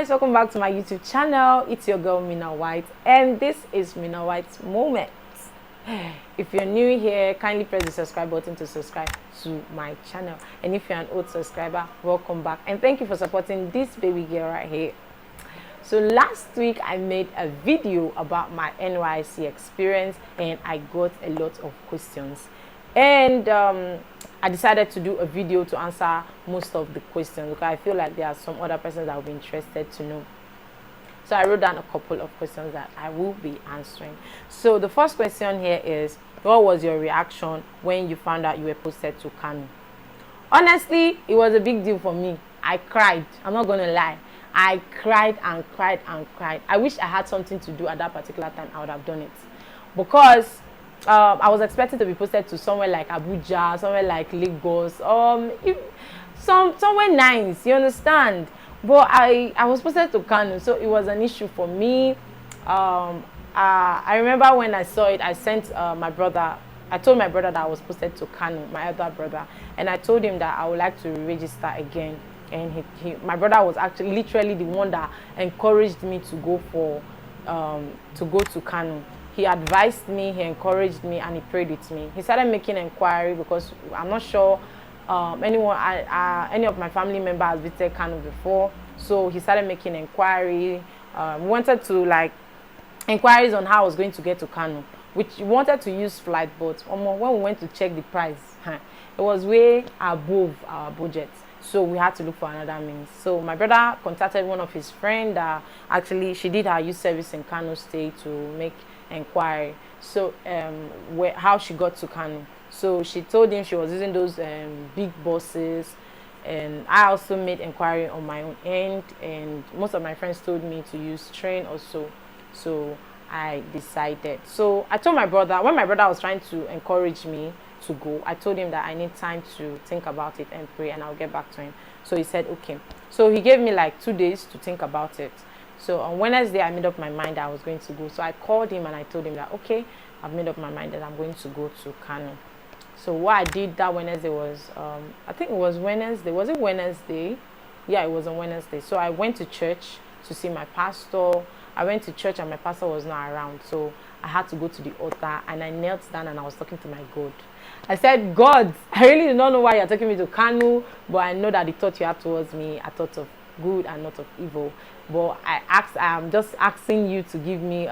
guys, welcome back to my YouTube channel. It's your girl Mina White, and this is Mina White's Moment. If you're new here, kindly press the subscribe button to subscribe to my channel, and if you're an old subscriber, welcome back and thank you for supporting this baby girl right here. So last week I made a video about my NYSC experience and I got a lot of questions, and I decided to do a video to answer most of the questions because I feel like there are some other persons that will be interested to know. So I wrote down a couple of questions that I will be answering. So the first question here is, what was your reaction when you found out you were posted to Kano? Honestly, it was a big deal for me. I cried. I'm not going to lie. I cried and cried and cried. I wish I had something to do at that particular time. I would have done it. Because I was expected to be posted to somewhere like Abuja, somewhere like Lagos, somewhere nice, you understand? But I was posted to Kano, so it was an issue for me. I remember when I saw it, I sent my brother. I told my brother that I was posted to Kano, my other brother, and I told him that I would like to register again. And my brother was actually literally the one that encouraged me to go to Kano. He advised me, he encouraged me, and he prayed with me. He started making inquiry because I'm not sure any of my family members has visited Kano before. So he started making inquiry. Wanted to inquiries on how I was going to get to Kano, which wanted to use flight, but when we went to check the price, it was way above our budget. So we had to look for another means. So my brother contacted one of his friends. Actually, she did her youth service in Kano State to make inquiry. So how she got to Kano. So she told him she was using those big buses, and I also made inquiry on my own end. And most of my friends told me to use train also. So I decided. So I told my brother, when my brother was trying to encourage me to go, I told him that I need time to think about it and pray, and I'll get back to him. So he said okay. So he gave me like 2 days to think about it. So on Wednesday I made up my mind that I was going to go. So I called him and I told him that okay, I've made up my mind that I'm going to go to Kano. So what I did that Wednesday was I think it was Wednesday. Was it Wednesday? Yeah, it was on Wednesday. So I went to church to see my pastor. I went to church and my pastor was not around, so I had to go to the altar and I knelt down and I was talking to my God. I said, God, I really do not know why you're taking me to Kano, but I know that the thought you have towards me are thoughts of good and not of evil. But I'm just asking you to give me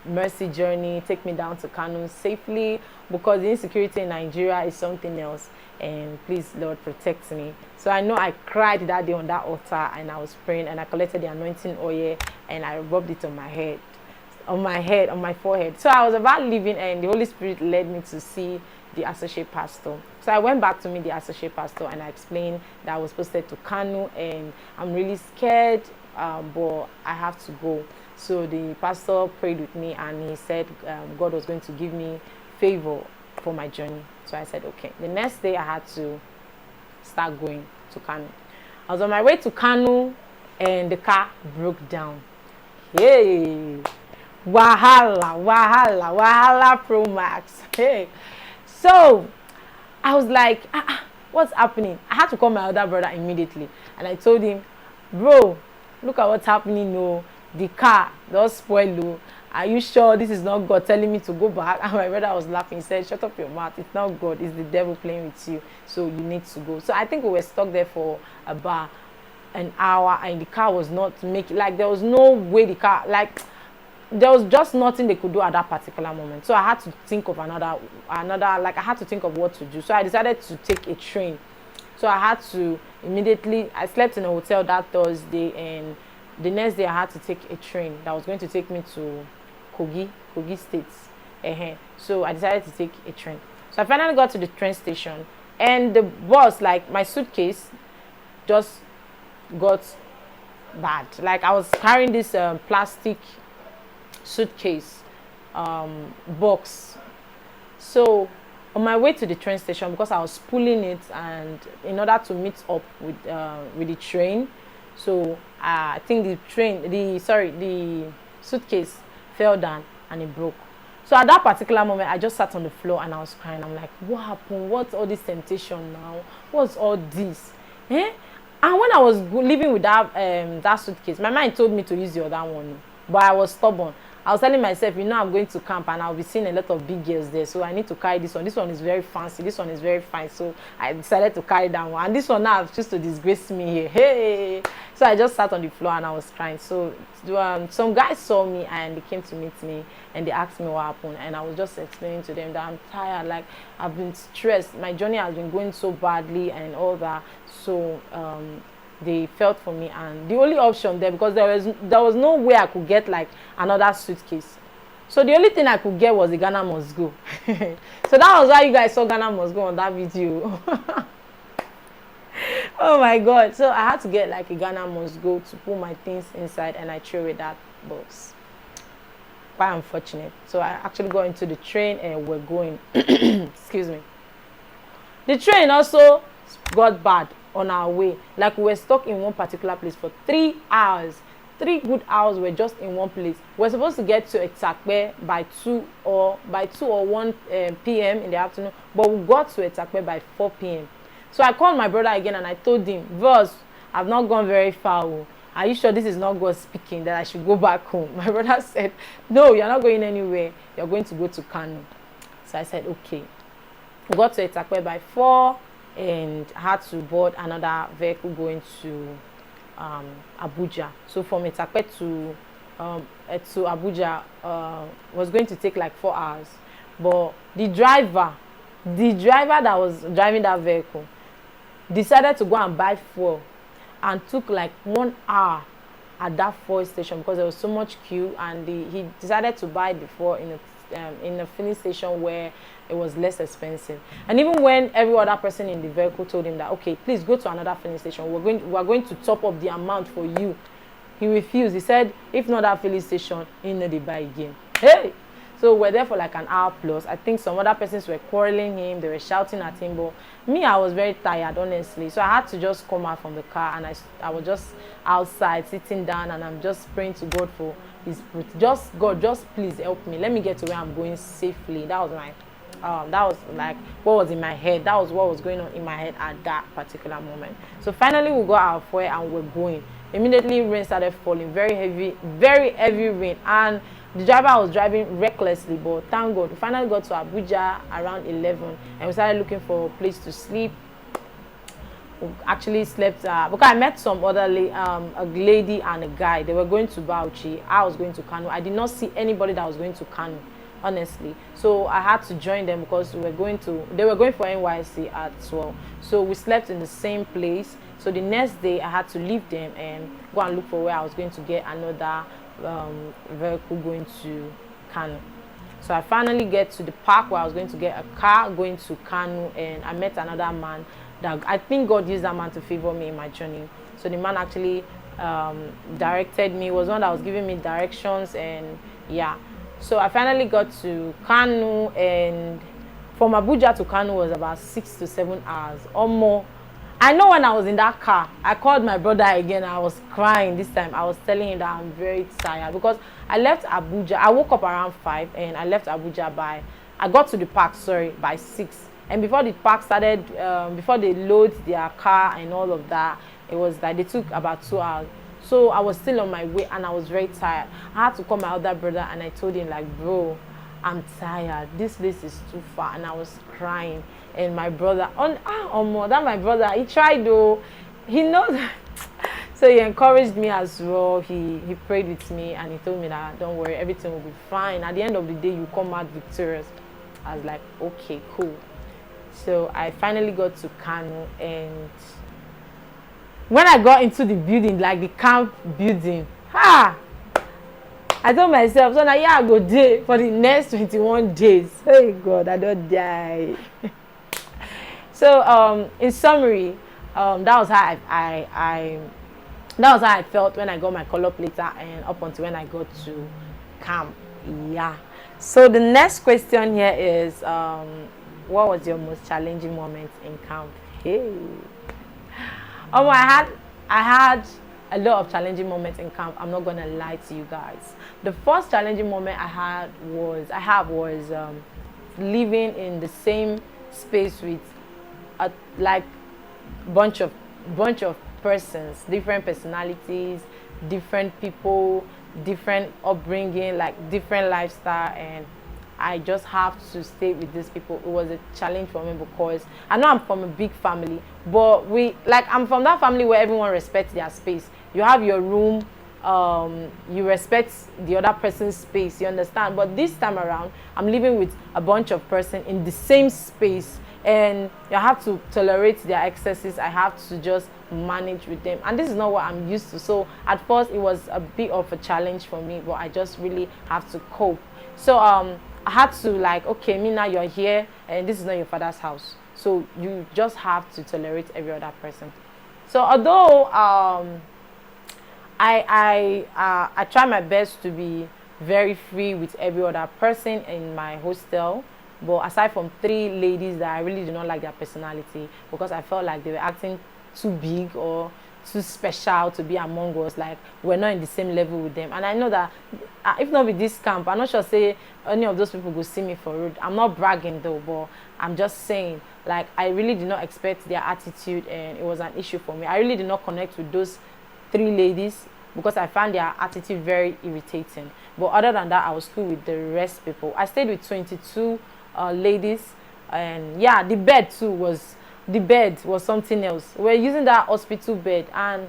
mercy journey, take me down to Kano safely, because the insecurity in Nigeria is something else, and please Lord protect me. So I know I cried that day on that altar and I was praying and I collected the anointing oil and I rubbed it on my head, on my forehead. So I was about leaving and the Holy Spirit led me to see the associate pastor. So I went back to meet the associate pastor and I explained that I was posted to Kano and I'm really scared, but I have to go. So the pastor prayed with me and he said God was going to give me favor for my journey. So I said okay. The next day I had to start going to Kano. I was on my way to Kano and the car broke down. Hey, wahala Pro Max. Hey, so I was like, what's happening? I had to call my other brother immediately and I told him, bro, look at what's happening. No, the car just spoiled. Are you sure this is not God telling me to go back? And my brother was laughing. He said, shut up your mouth. It's not God. It's the devil playing with you. So you need to go. So I think we were stuck there for about an hour and the car was not making, there was no way the car, there was just nothing they could do at that particular moment. So I had to think of another, I had to think of what to do. So I decided to take a train. So I had to immediately, I slept in a hotel that Thursday, and the next day I had to take a train that was going to take me to Kogi State. So I decided to take a train. So I finally got to the train station and the bus, my suitcase just got bad. I was carrying this plastic suitcase box. So on my way to the train station, because I was pulling it and in order to meet up with the train, so I think the suitcase fell down and it broke. So at that particular moment I just sat on the floor and I was crying. I'm like, what happened? What's all this temptation now? What's all this? And when I was living with that suitcase, my mind told me to use the other one, but I was stubborn. I was telling myself, I'm going to camp and I'll be seeing a lot of big girls there, so I need to carry this one. This one is very fancy. This one is very fine. So I decided to carry that one. And this one now just to disgrace me here. Hey! So I just sat on the floor and I was crying. So some guys saw me and they came to meet me and they asked me what happened. And I was just explaining to them that I'm tired. Like, I've been stressed. My journey has been going so badly and all that. So they felt for me, and the only option there, because there was no way I could get like another suitcase, so the only thing I could get was the Ghana Must Go. So that was why you guys saw Ghana Must Go on that video. Oh my god. So I had to get like a Ghana Must Go to put my things inside, and I threw away that box. Quite unfortunate. So I actually got into the train and we're going. Excuse me. The train also got bad on our way. Like, we were stuck in one particular place for 3 hours. 3 good hours were just in one place. We're supposed to get to Etakpe by 2 or 1 p.m. in the afternoon, but we got to Etakpe by 4 p.m. So I called my brother again and I told him, Verse, I've not gone very far. Are you sure this is not God speaking, that I should go back home? My brother said, no, you're not going anywhere. You're going to go to Kano. So I said, okay. We got to Etakpe by 4 and had to board another vehicle going to Abuja. So from Etakpe to Abuja was going to take like 4 hours. But the driver that was driving that vehicle decided to go and buy fuel, and took like 1 hour at that fuel station because there was so much queue, and he decided to buy the fuel in a filling station where it was less expensive. And even when every other person in the vehicle told him that, okay, please go to another filling station, we're going to top up the amount for you, he refused. He said, if not that filling station, he know they buy again. Hey! So we're there for like an hour plus. I think some other persons were quarreling him, they were shouting at him, but me, I was very tired, honestly. So I had to just come out from the car, and I was just outside sitting down, and I'm just praying to God for his God, just please help me, let me get to where I'm going safely. That was like what was in my head. That was what was going on in my head at that particular moment. So finally we got our fuel and we're going. Immediately rain started falling, very heavy rain, and the driver was driving recklessly, but thank God we finally got to Abuja around 11, and we started looking for a place to sleep. We actually slept because I met some other a lady and a guy. They were going to Bauchi. I was going to Kano. I did not see anybody that was going to Kano, honestly. So I had to join them because they were going for NYSC as well. So we slept in the same place. So the next day I had to leave them and go and look for where I was going to get another vehicle going to Kano. So I finally get to the park where I was going to get a car going to Kano, and I met another man that I think God used that man to favor me in my journey. So the man actually directed me, was one that was giving me directions, and yeah. So I finally got to Kano, and from Abuja to Kano was about 6 to 7 hours or more. I know when I was in that car, I called my brother again. I was crying this time. I was telling him that I'm very tired because I left Abuja. I woke up around 5 and I left Abuja I got to the park, by 6. And before the park started, before they load their car and all of that, it was like they took about 2 hours. So I was still on my way and I was very tired. I had to call my other brother and I told him like, bro, I'm tired. This place is too far. And I was crying. And my brother, my brother, he tried though. He knows. So he encouraged me as well. He prayed with me and he told me that don't worry, everything will be fine. At the end of the day, you come out victorious. I was like, okay, cool. So I finally got to Kano, and when I got into the building, like the camp building, I told myself, so now I go there for the next 21 days. Hey God, I don't die. So in summary, that was how I felt when I got my color plater and up until when I got to camp. Yeah. So the next question here is, what was your most challenging moment in camp? Hey. I had a lot of challenging moments in camp. I'm not gonna lie to you guys. The first challenging moment I have was living in the same space with a bunch of persons, different personalities, different people, different upbringing, like different lifestyle, and I just have to stay with these people. It was a challenge for me because I know I'm from a big family, but I'm from that family where everyone respects their space. You have your room, you respect the other person's space, you understand? But this time around, I'm living with a bunch of person in the same space, and you have to tolerate their excesses. I have to just manage with them, and this is not what I'm used to. So at first it was a bit of a challenge for me, but I just really have to cope. So I had to, like, okay, Mina, you're here and this is not your father's house, so you just have to tolerate every other person. So although I try my best to be very free with every other person in my hostel, but aside from 3 ladies that I really do not like their personality, because I felt like they were acting too big or too special to be among us, like we're not in the same level with them. And I know that if not with this camp, I'm not sure say any of those people will see me for rude. I'm not bragging though, but I'm just saying, like, I really did not expect their attitude, and it was an issue for me. I really did not connect with those 3 ladies because I found their attitude very irritating. But other than that, I was cool with the rest people. I stayed with 22 ladies, and yeah, the bed was something else. We're using that hospital bed, and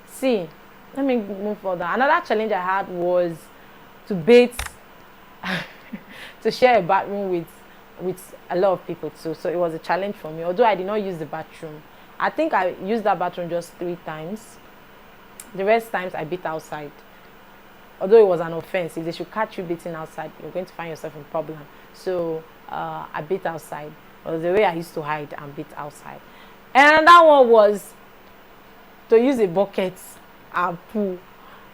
see, let me move further. Another challenge I had was to bathe to share a bathroom with a lot of people too. So it was a challenge for me, although I did not use the bathroom. I think I used that bathroom just 3 times. The rest times I bathed outside, although it was an offense. If they should catch you bathing outside, you're going to find yourself in problem. So I bathed outside. It was the way I used to hide and bathe outside. And that one was to use a bucket and poo.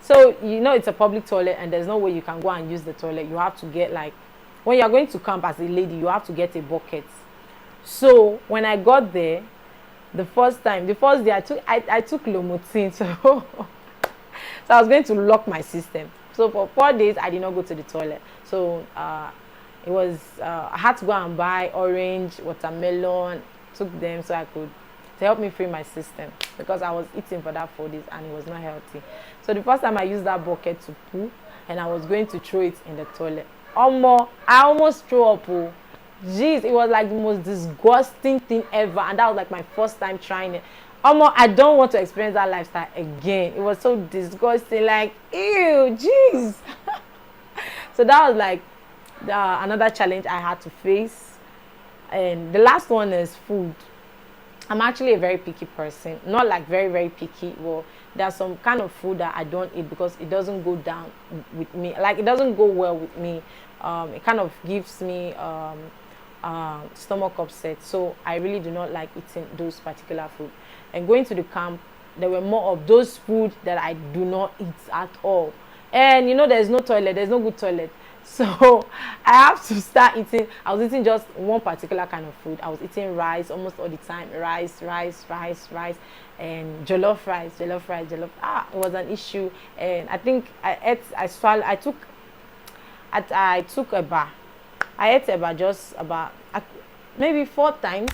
So you know it's a public toilet, and there's no way you can go and use the toilet. You have to get, like, when you're going to camp as a lady, you have to get a bucket. So when I got there, the first day I took Lomotin, so I was going to lock my system. So for 4 days I did not go to the toilet. So it was I had to go and buy orange, watermelon, took them so I could, to help me free my system, because I was eating for that 4 days and it was not healthy. So the first time I used that bucket to poo, and I was going to throw it in the toilet, I almost threw up. Jeez, it was like the most disgusting thing ever, and that was like my first time trying it. I don't want to experience that lifestyle again. It was so disgusting, like, ew, jeez. So that was like another challenge I had to face. And the last one is food. I'm actually a very picky person, not like very, very picky. Well, there's some kind of food that I don't eat because it doesn't go down with me. Like, it doesn't go well with me. It kind of gives me stomach upset. So I really do not like eating those particular food. And going to the camp, there were more of those food that I do not eat at all. And you know, there's no toilet, there's no good toilet. So I have to start eating. I was eating just one particular kind of food. I was eating rice almost all the time. Rice, and jollof rice. It was an issue. And I think I took eba. I ate eba just about maybe 4 times.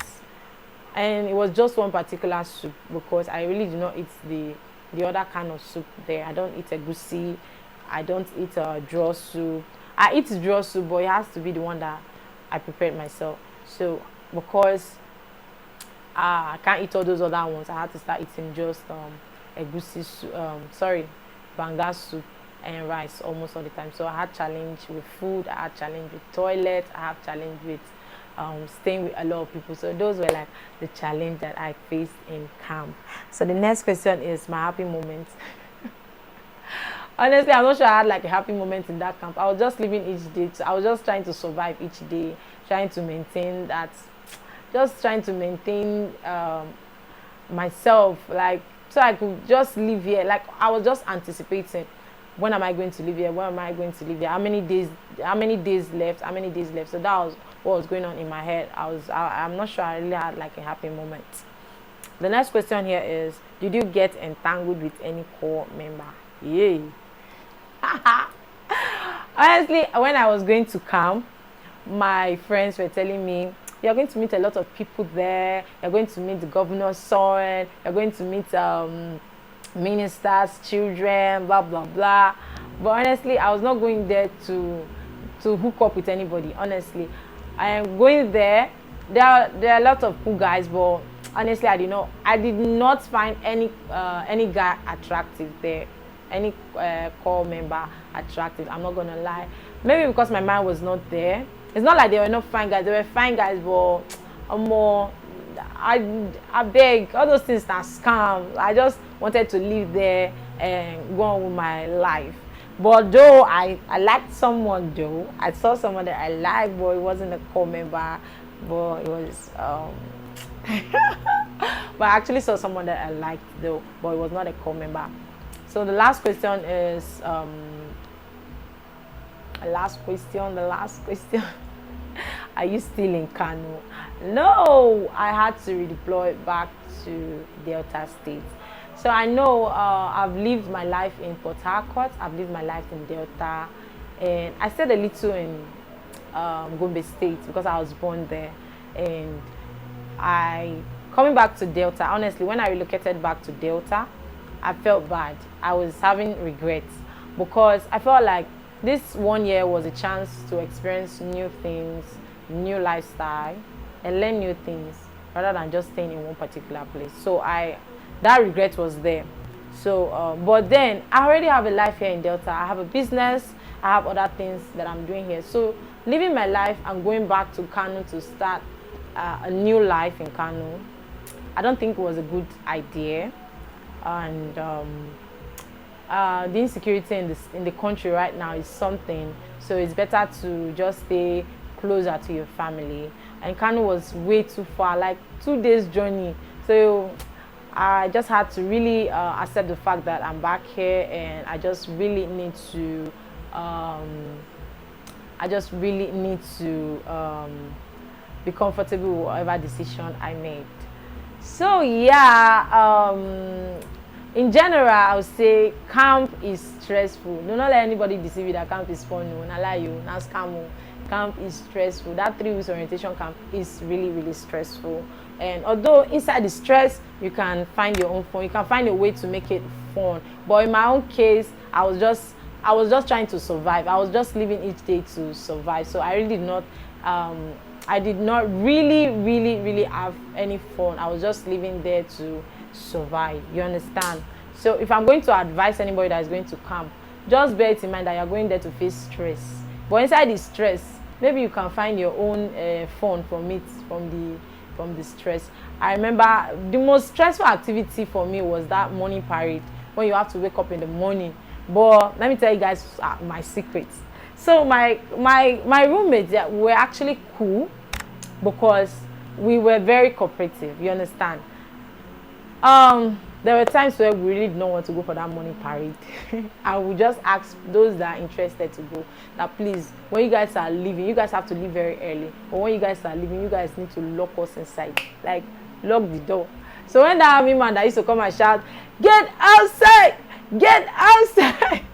And it was just one particular soup, because I really do not eat the other kind of soup there. I don't eat egusi. I don't eat draw soup. I eat draw soup, but it has to be the one that I prepared myself. So because I can't eat all those other ones, I had to start eating just egusi soup, banga soup and rice almost all the time. So I had challenge with food, I had challenge with toilet, I have challenge with staying with a lot of people. So those were like the challenge that I faced in camp. So the next question is my happy moments. Honestly, I'm not sure I had like a happy moment in that camp. I was just living each day. I was just trying to survive each day, trying to maintain that, just trying to maintain myself, like, so I could just live here. Like, I was just anticipating, when am I going to live here? When am I going to live here? How many days left? So that was what was going on in my head. I'm not sure I really had like a happy moment. The next question here is, did you get entangled with any core member? Yay. Honestly, when I was going to camp, my friends were telling me, you're going to meet a lot of people there. You're going to meet the governor's son. You're going to meet ministers, children, blah blah blah. But honestly, I was not going there to hook up with anybody. Honestly, I am going there. There are a lot of cool guys, but honestly, I did not find any guy attractive there, any core member attractive. I'm not gonna lie. Maybe because my mind was not there. It's not like there were no fine guys. There were fine guys, but more. I beg, all those things are scams. I just wanted to live there and go on with my life. But though I liked someone, though I saw someone that I liked, but it wasn't a core member. But it was but I actually saw someone that I liked though, but it was not a core member. So the last question is the last question. Are you still in Kano? No, I had to redeploy back to Delta State. So I know I've lived my life in Port Harcourt, I've lived my life in Delta, and I stayed a little in Gombe State because I was born there. And coming back to Delta, honestly, when I relocated back to Delta, I felt bad. I was having regrets because I felt like this 1 year was a chance to experience new things, new lifestyle, and learn new things rather than just staying in one particular place. So that regret was there. So but then I already have a life here in Delta. I have a business, I have other things that I'm doing here. So living my life and going back to Kano to start a new life in Kano, I don't think it was a good idea. And the insecurity in the country right now is something, so it's better to just stay closer to your family. And Kano was way too far, like 2 days journey. So I just had to really accept the fact that I'm back here, and I just really need to be comfortable with whatever decision I made. So yeah, in general, I would say camp is stressful. Do not let anybody deceive you that camp is fun. No, not lie you. Now scam. Camp is stressful. That 3 weeks orientation camp is really, really stressful. And although inside the stress, you can find your own fun. You can find a way to make it fun. But in my own case, I was just trying to survive. I was just living each day to survive. So I really did not. I did not really have any fun. I was just living there to survive. You understand? So if I'm going to advise anybody that is going to camp, just bear it in mind that you're going there to face stress. But inside the stress, maybe you can find your own fun from the stress. I remember the most stressful activity for me was that morning parade, when you have to wake up in the morning. But let me tell you guys my secrets. So my roommates, were actually cool because we were very cooperative. You understand? There were times where we really didn't want to go for that morning parade. I would just ask those that are interested to go that please, when you guys are leaving, you guys have to leave very early. But when you guys are leaving, you guys need to lock us inside. Like, lock the door. So when that army man that used to come and shout, "Get outside! Get outside!"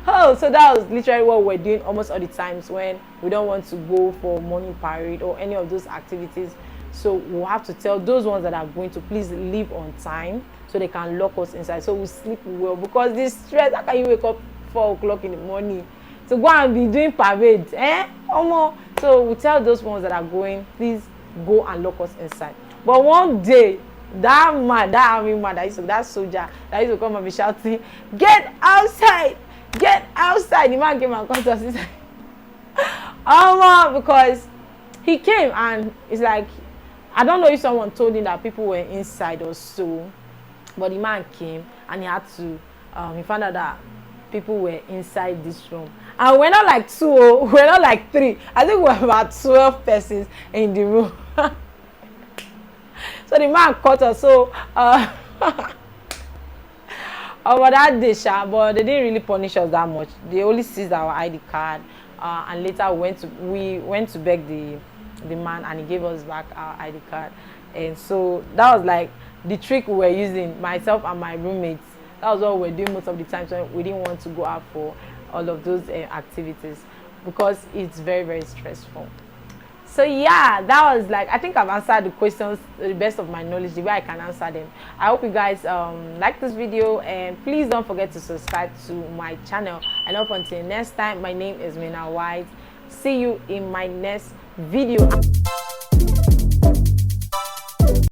Oh, so that was literally what we're doing almost all the times when we don't want to go for morning parade or any of those activities. So we'll have to tell those ones that are going to please leave on time so they can lock us inside so we sleep well, because this stress, how can you wake up 4 o'clock in the morning to go and be doing parade? So we tell those ones that are going, please go and lock us inside. But one day, that army man, that soldier that used to come and be shouting, "Get outside! Get outside!" The man came and called us inside. Because he came and it's like, I don't know if someone told him that people were inside or so, but the man came and he had to, he found out that people were inside this room. And we're not like 2, we're not like 3. I think we're about 12 persons in the room. So the man caught us. So, over that day, but they didn't really punish us that much. They only seized our ID card, and later we went to beg the man, and he gave us back our ID card. And so that was like the trick we were using, myself and my roommates. That was what we were doing most of the times when we didn't want to go out for all of those activities, because it's very, very stressful. So yeah, that was like, I think I've answered the questions to the best of my knowledge, the way I can answer them. I hope you guys like this video, and please don't forget to subscribe to my channel. And up until next time, my name is Mina White. See you in my next video.